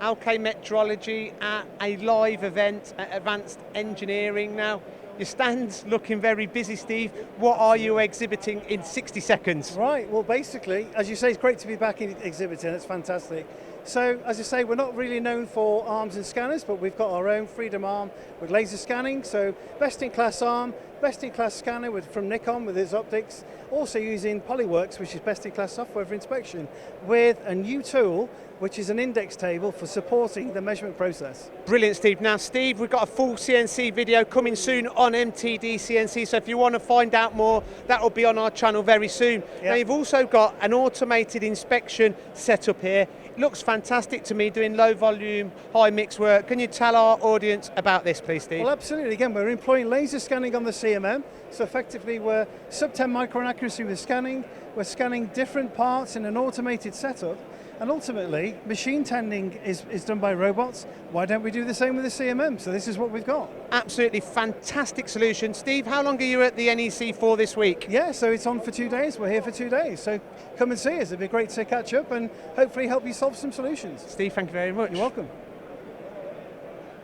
OK Metrology at a live event at Advanced Engineering now. Your stand's looking very busy, Steve. What are you exhibiting in 60 seconds? Right, well basically, as you say, it's great to be back in exhibiting, it's fantastic. So, as I say, we're not really known for arms and scanners, but we've got our own Freedom arm with laser scanning, so best-in-class arm, best-in-class scanner from Nikon with its optics, also using Polyworks, which is best-in-class software for inspection, with a new tool, which is an index table for supporting the measurement process. Brilliant, Steve. Now, Steve, we've got a full CNC video coming soon on MTD CNC, so if you want to find out more, that will be on our channel very soon. Yep. Now, you've also got an automated inspection setup here. It looks fantastic to me, doing low volume, high mix work. Can you tell our audience about this, please, Steve? Well, absolutely. Again, we're employing laser scanning on the CMM, so effectively we're sub 10 micron accuracy with scanning. We're scanning different parts in an automated setup, and ultimately, machine tending is done by robots. Why don't we do the same with the CMM? So this is what we've got. Absolutely fantastic solution. Steve, how long are you at the NEC for this week? Yeah, so it's on for 2 days. We're here for 2 days. So come and see us. It'd be great to catch up and hopefully help you solve some solutions. Steve, thank you very much. You're welcome.